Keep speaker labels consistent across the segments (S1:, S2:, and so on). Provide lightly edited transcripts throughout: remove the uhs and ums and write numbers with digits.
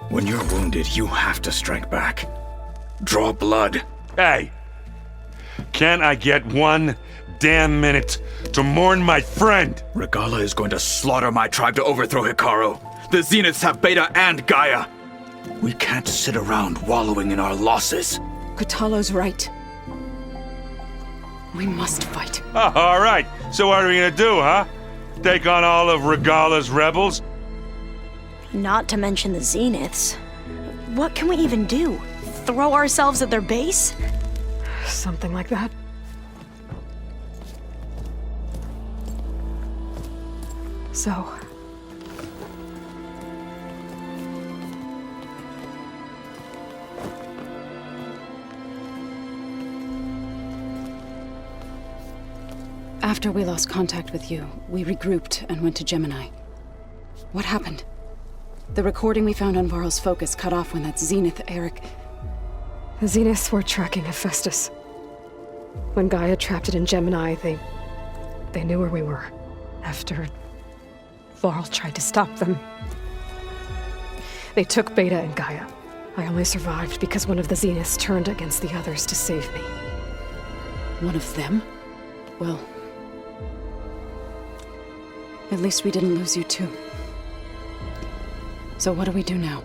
S1: When you're wounded, you have to strike back. Draw blood.
S2: Hey! Can't I get one damn minute to mourn my friend?
S1: Regalla is going to slaughter my tribe to overthrow Hekarro. The Zeniths have Beta and Gaia. We can't sit around wallowing in our losses.
S3: Kotallo's right. We must fight.
S2: Oh, all right. So what are we gonna do, huh? Take on all of Regalla's rebels?
S4: Not to mention the Zeniths. What can we even do? Throw ourselves at their base?
S5: Something like that. So...
S3: After we lost contact with you, we regrouped and went to Gemini. What happened? The recording we found on Varl's focus cut off when that Zenith, Eric...
S5: The Zeniths were tracking Hephaestus. When Gaia trapped it in Gemini, they knew where we were. After Varl tried to stop them. They took Beta and Gaia. I only survived because one of the Zeniths turned against the others to save me.
S3: One of them? Well... at least we didn't lose you too. So what do we do now?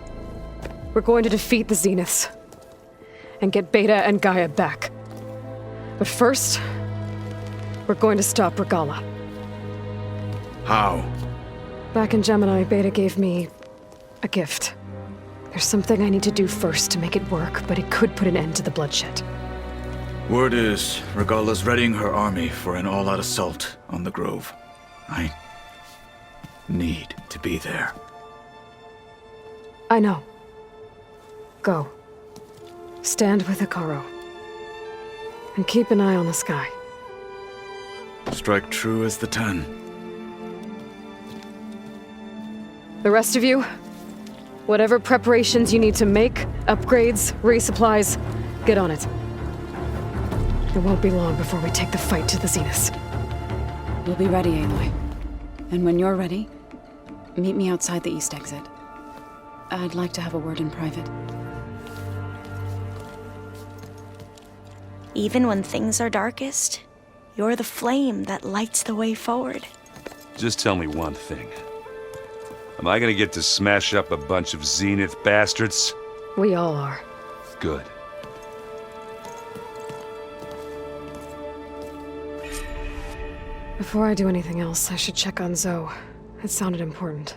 S5: We're going to defeat the Zeniths. And get Beta and Gaia back. But first... we're going to stop Regalla.
S1: How?
S5: Back in Gemini, Beta gave me... a gift. There's something I need to do first to make it work, but it could put an end to the bloodshed.
S1: Word is, Regalla's readying her army for an all-out assault on the Grove. I need to be there.
S5: I know. Go. Stand with Hekarro. And keep an eye on the sky.
S1: Strike true as the 10.
S5: The rest of you, whatever preparations you need to make, upgrades, resupplies, get on it. It won't be long before we take the fight to the Zeniths.
S3: We'll be ready, Aloy. And when you're ready, meet me outside the east exit. I'd like to have a word in private.
S4: Even when things are darkest, you're the flame that lights the way forward.
S2: Just tell me one thing. Am I gonna get to smash up a bunch of Zenith bastards?
S5: We all are.
S2: Good.
S5: Before I do anything else, I should check on Zoe. It sounded important.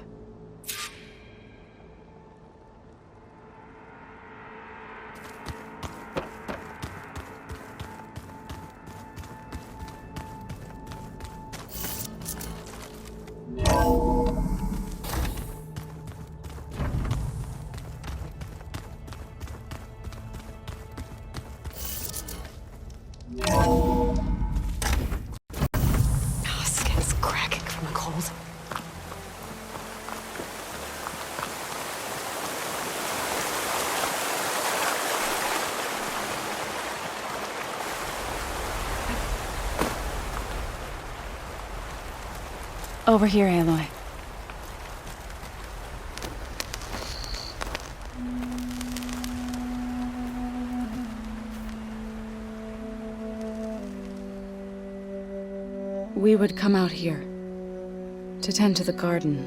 S5: Skin's cracking from the cold.
S3: Over here, Aloy. We would come out here to tend to the garden.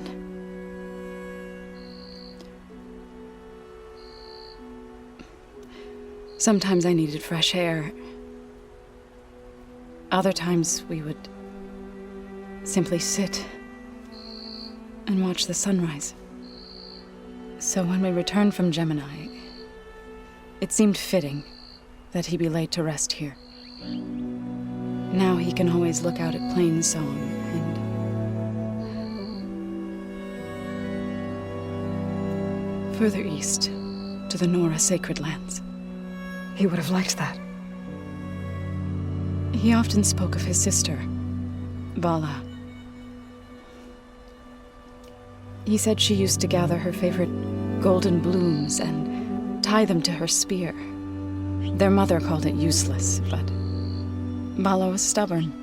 S3: Sometimes I needed fresh air. Other times we would simply sit and watch the sunrise. So when we returned from Gemini, it seemed fitting that he be laid to rest here. Now he can always look out at Plainsong and further east to the Nora sacred lands.
S5: He would have liked that.
S3: He often spoke of his sister, Vala. He said she used to gather her favorite golden blooms and tie them to her spear. Their mother called it useless, but Vala was stubborn.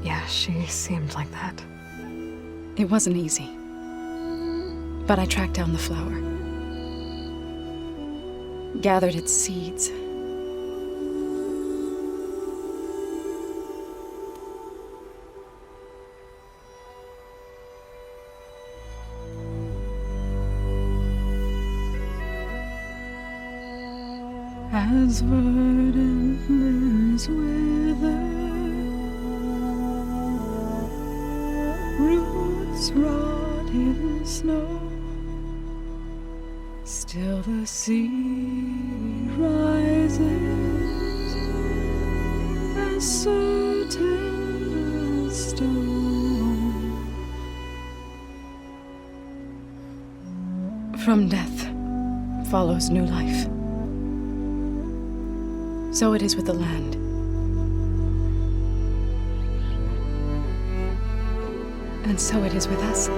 S5: Yeah, she seemed like that.
S3: It wasn't easy. But I tracked down the flower. Gathered its seeds. As verdant limbs wither, roots rot in snow, still the sea rises as certain as stone. From death follows new life. So it is with the land. And so it is with us.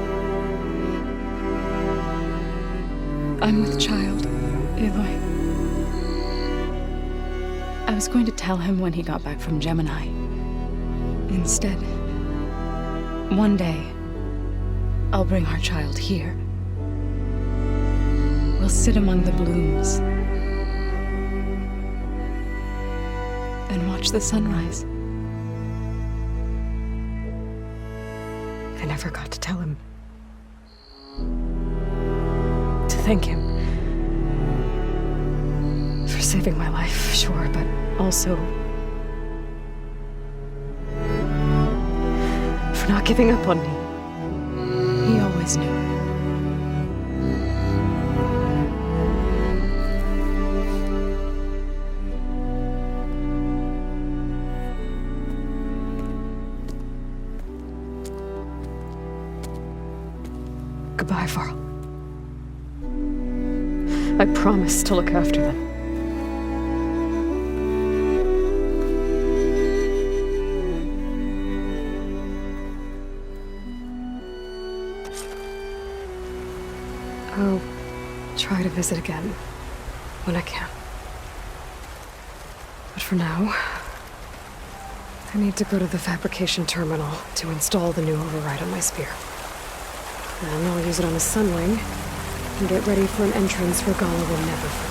S3: I'm with child, Aloy. I was going to tell him when he got back from Gemini. Instead, one day, I'll bring our child here. We'll sit among the blooms and watch the sunrise.
S5: I never got to tell him. To thank him. For saving my life, sure, but also for not giving up on me.
S3: He always knew.
S5: Goodbye, Varl. I promise to look after them. I'll try to visit again when I can. But for now, I need to go to the fabrication terminal to install the new override on my spear. Then I'll use it on the Sunwing and get ready for an entrance Regalla will never forget.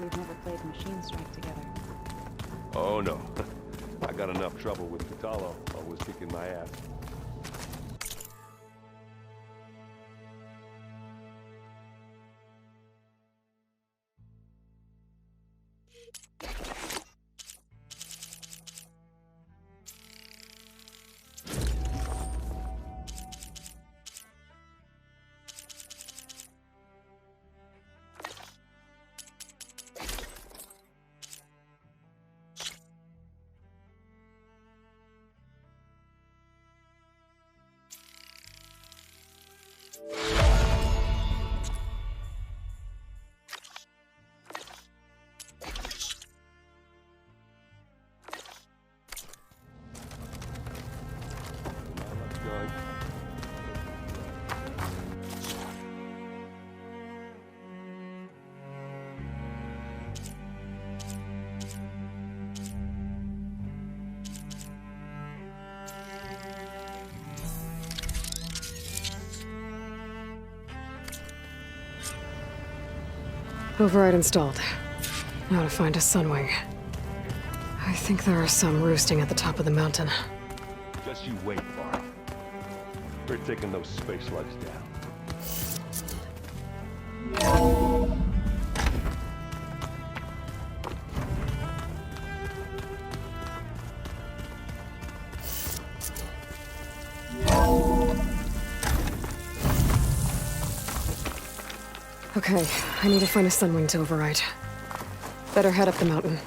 S3: We've never played Machine Strike together.
S2: Oh no. I got enough trouble with Kotallo, always kicking my ass. Override installed. Now to find a Sunwing. I think there are some roosting at the top of the mountain. Just you wait, Varl. We're taking those space slugs down.
S5: Okay, I need to find a Sunwing to override. Better head up the mountain.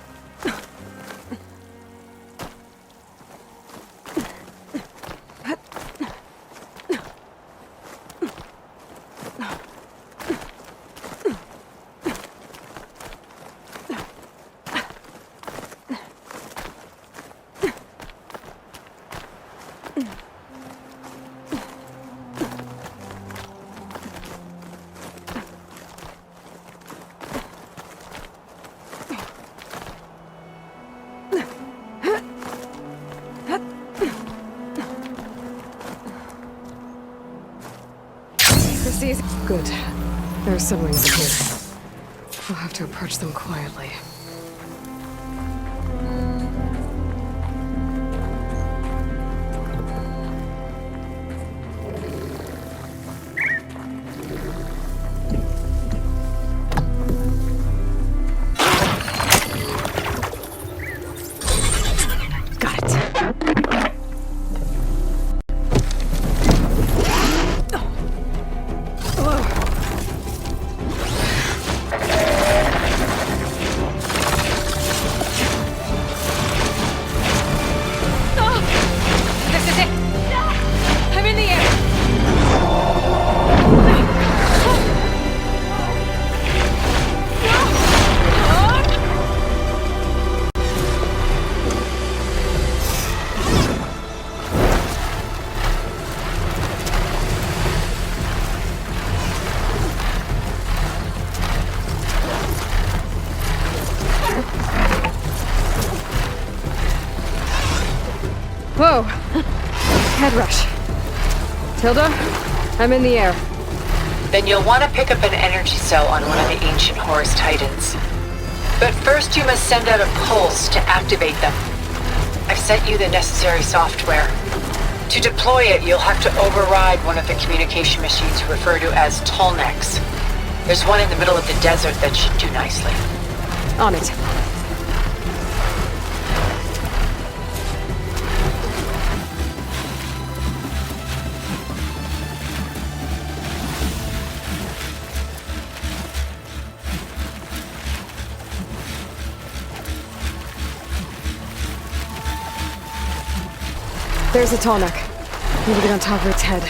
S2: Good. There are sunwings up here. We'll have to approach them quietly.
S3: Got it. This is it. I'm in the air.
S2: Whoa! Head rush. Tilda, I'm in the air.
S6: Then you'll want to pick up an energy cell on one of the ancient Horus Titans. But first you must send out a pulse to activate them. I've sent you the necessary software. To deploy it, you'll have to override one of the communication machines referred to as Tallnecks. There's one in the middle of the desert that should do nicely.
S2: On it. There's a Tallneck. Need to get on top of its head.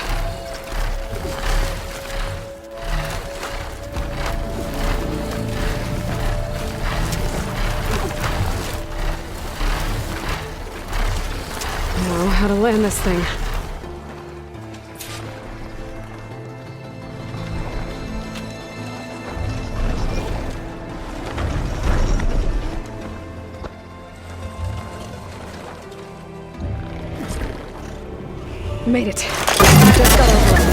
S2: Know how to land this thing. Made it. Just got over it.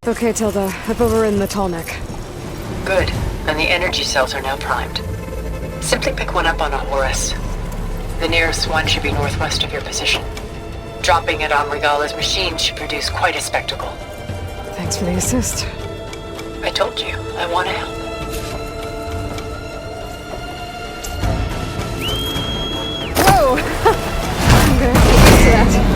S2: Okay, Tilda. I've overridden the Tallneck.
S6: Good. And the energy cells are now primed. Simply pick one up on a Horus. The nearest one should be northwest of your position. Dropping it on Regala's machine should produce quite a spectacle.
S2: Thanks for the assist.
S6: I told you, I want to help.
S2: Whoa! I'm gonna have to get used to that.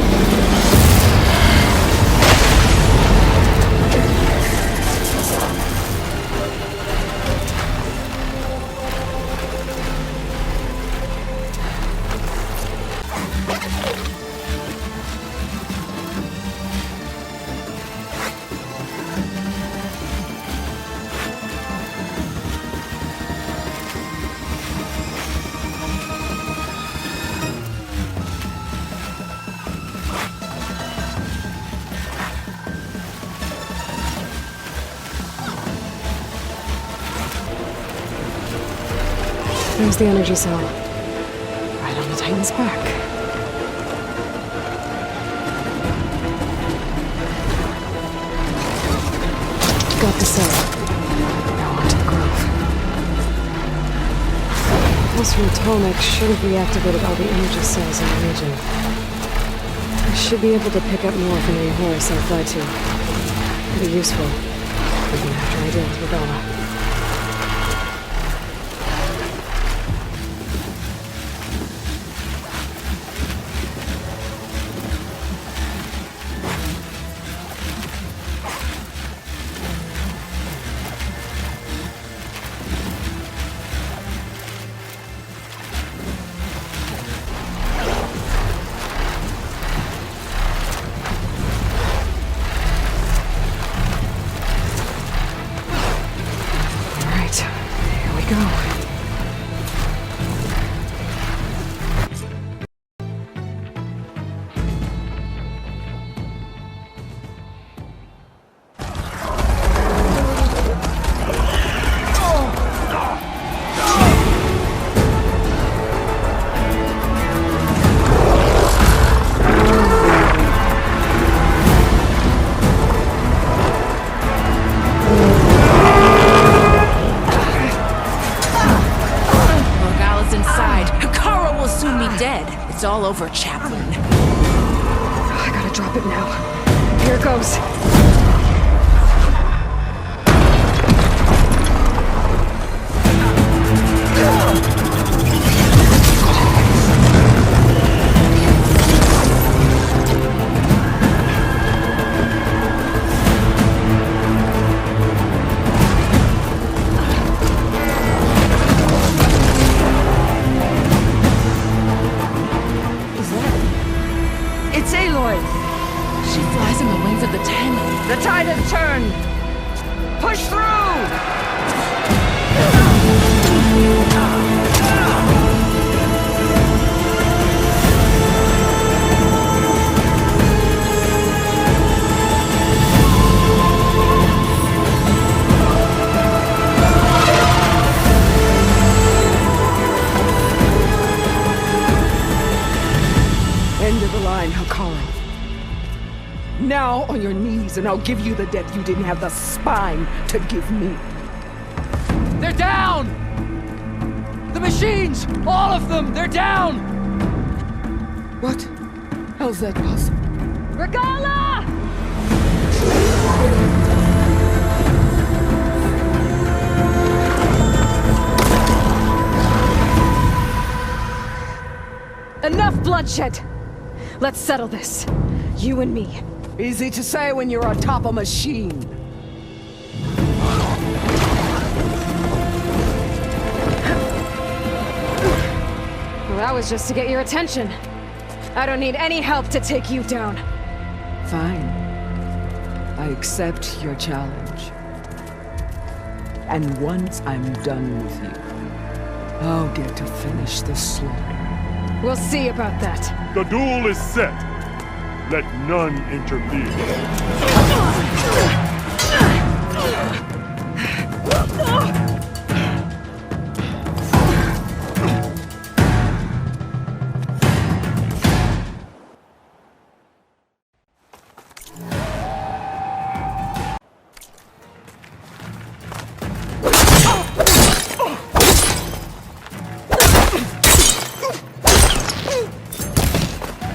S2: There's the energy cell. Right on the Titan's back. Got the cell. Now onto the grove. Pulse from Tallneck should have reactivated all the energy cells in the region. I should be able to pick up more from any Horus I fly to. Pretty useful. Even after I deal with Regala.
S7: all over Chaplain.
S5: I gotta drop it now. Here it goes.
S7: It's Aloy! She flies in the wings of the Ten. The tide has turned! Push through!
S8: End of the line, Hakaru. Now on your knees and I'll give you the death you didn't have the spine to give me.
S9: They're down! The machines! All of them! They're down!
S8: What? How's that possible?
S5: Regala! Enough bloodshed! Let's settle this. You and me.
S8: Easy to say when you're atop a machine.
S5: Well, that was just to get your attention. I don't need any help to take you down.
S8: Fine. I accept your challenge. And once I'm done with you, I'll get to finish the slaughter.
S5: We'll see about that.
S10: The duel is set. Let none interfere.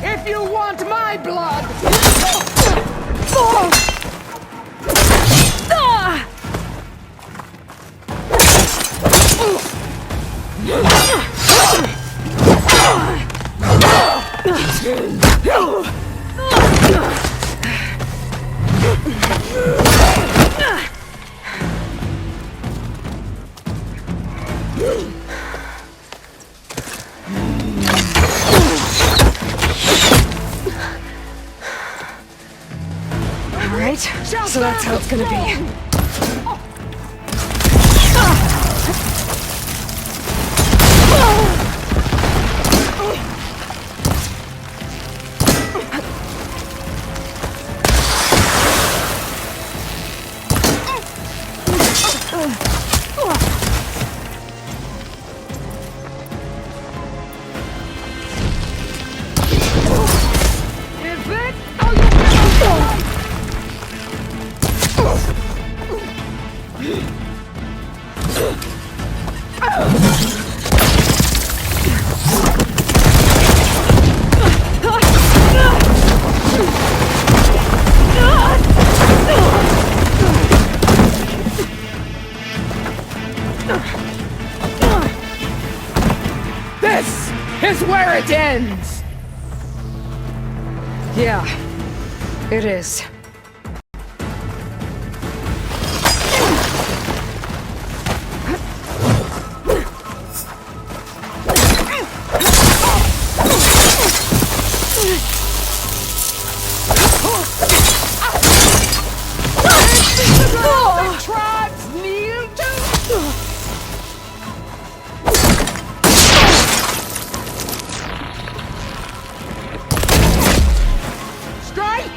S8: If you want my blood!
S5: All right, so that's how it's gonna be.
S8: This is where it ends!
S5: Yeah, it is.
S8: The tribes kneel to... Strike!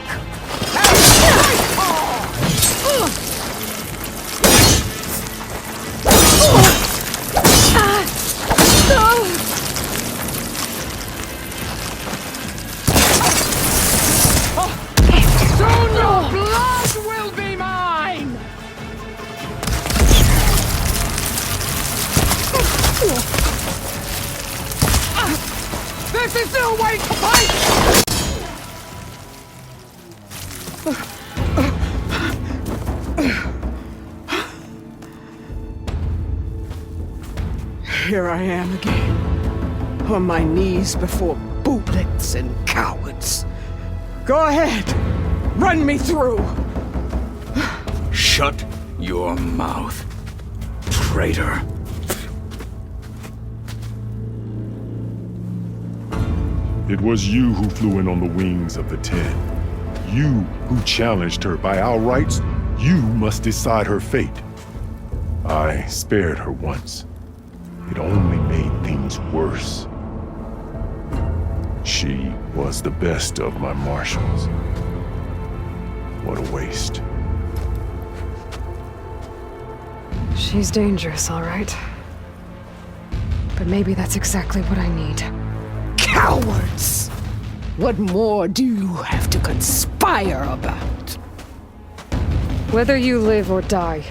S8: Here I am again, on my knees before bootlets and cowards. Go ahead, run me through.
S1: Shut your mouth, traitor.
S10: It was you who flew in on the wings of the Ten. You who challenged her by our rights. You must decide her fate. I spared her once. It only made things worse. She was the best of my marshals. What a waste.
S5: She's dangerous, all right. But maybe that's exactly what I need.
S8: Cowards! What more do you have to conspire about?
S5: Whether you live or die.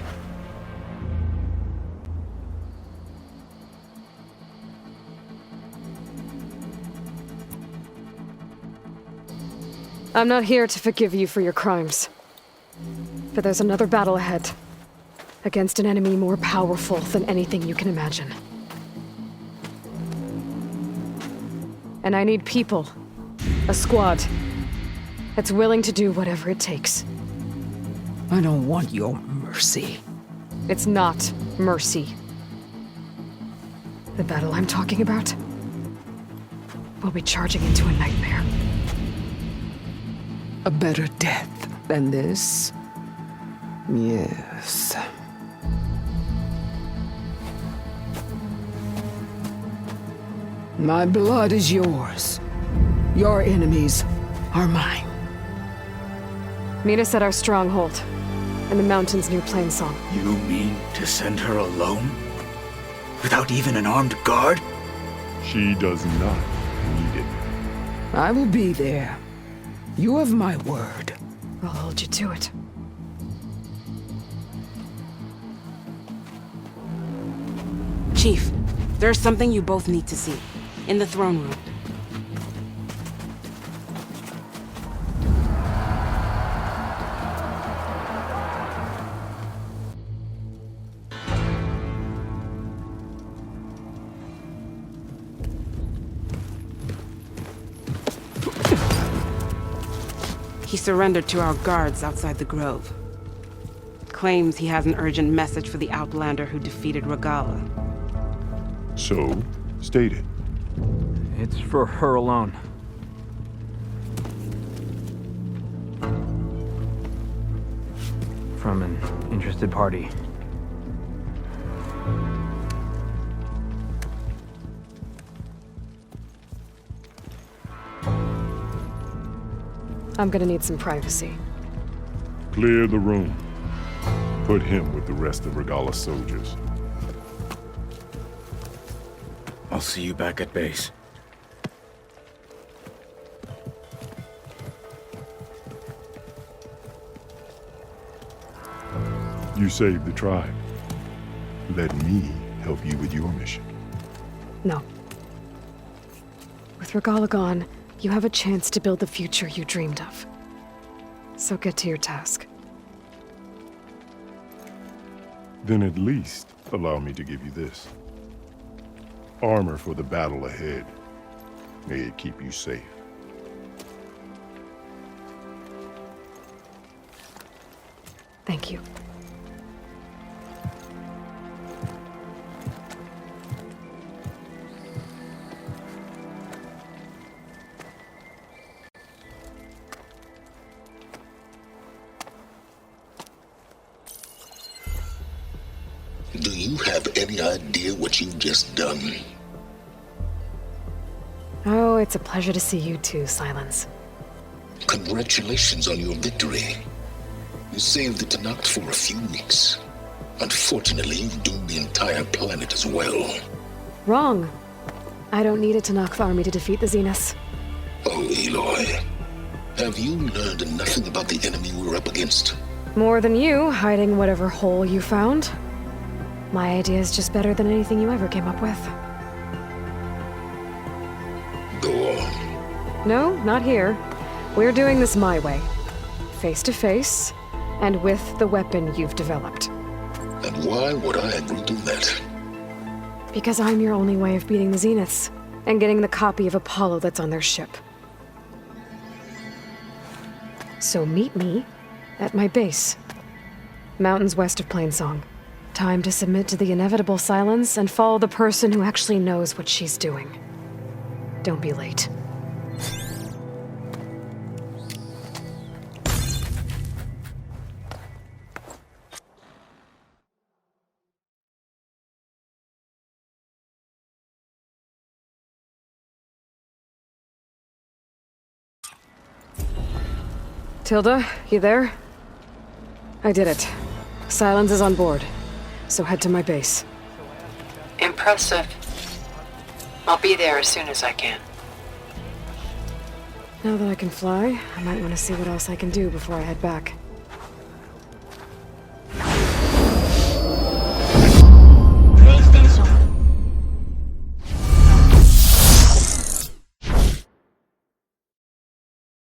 S5: I'm not here to forgive you for your crimes. But there's another battle ahead. Against an enemy more powerful than anything you can imagine. And I need people. A squad. That's willing to do whatever it takes.
S8: I don't want your mercy.
S5: It's not mercy. The battle I'm talking about will be charging into a nightmare.
S8: A better death than this? Yes. My blood is yours. Your enemies are mine.
S5: Meet us at our stronghold, in the mountains near Plainsong.
S1: You mean to send her alone? Without even an armed guard?
S10: She does not need it.
S8: I will be there. You have my word.
S5: I'll hold you to it.
S11: Chief, there's something you both need to see. In the throne room. He surrendered to our guards outside the grove. Claims he has an urgent message for the Outlander who defeated Regalla.
S10: So, state it.
S9: It's for her alone. From an interested party.
S5: I'm gonna need some privacy.
S10: Clear the room. Put him with the rest of Regalla's soldiers.
S1: I'll see you back at base.
S10: You saved the tribe. Let me help you with your mission.
S5: No. With Regalla gone, you have a chance to build the future you dreamed of. So get to your task.
S10: Then at least allow me to give you this. Armor for the battle ahead. May it keep you safe.
S5: Thank you.
S12: Do you have any idea what you've just done?
S5: Oh, it's a pleasure to see you too, Silence.
S12: Congratulations on your victory. You saved the Tenakth for a few weeks. Unfortunately, you've doomed the entire planet as well.
S5: Wrong. I don't need a Tenakth army to defeat the Zeniths.
S12: Oh, Aloy. Have you learned nothing about the enemy we're up against?
S5: More than you, hiding whatever hole you found. My idea is just better than anything you ever came up with.
S12: Go on.
S5: No, not here. We're doing this my way. Face to face, and with the weapon you've developed.
S12: And why would I agree to that?
S5: Because I'm your only way of beating the Zeniths, and getting the copy of Apollo that's on their ship. So meet me at my base. Mountains west of Plainsong. Time to submit to the inevitable silence and follow the person who actually knows what she's doing. Don't be late. Tilda, you there? I did it. Silence is on board, so head to my base.
S6: Impressive. I'll be there as soon as I can.
S5: Now that I can fly, I might want to see what else I can do before I head back.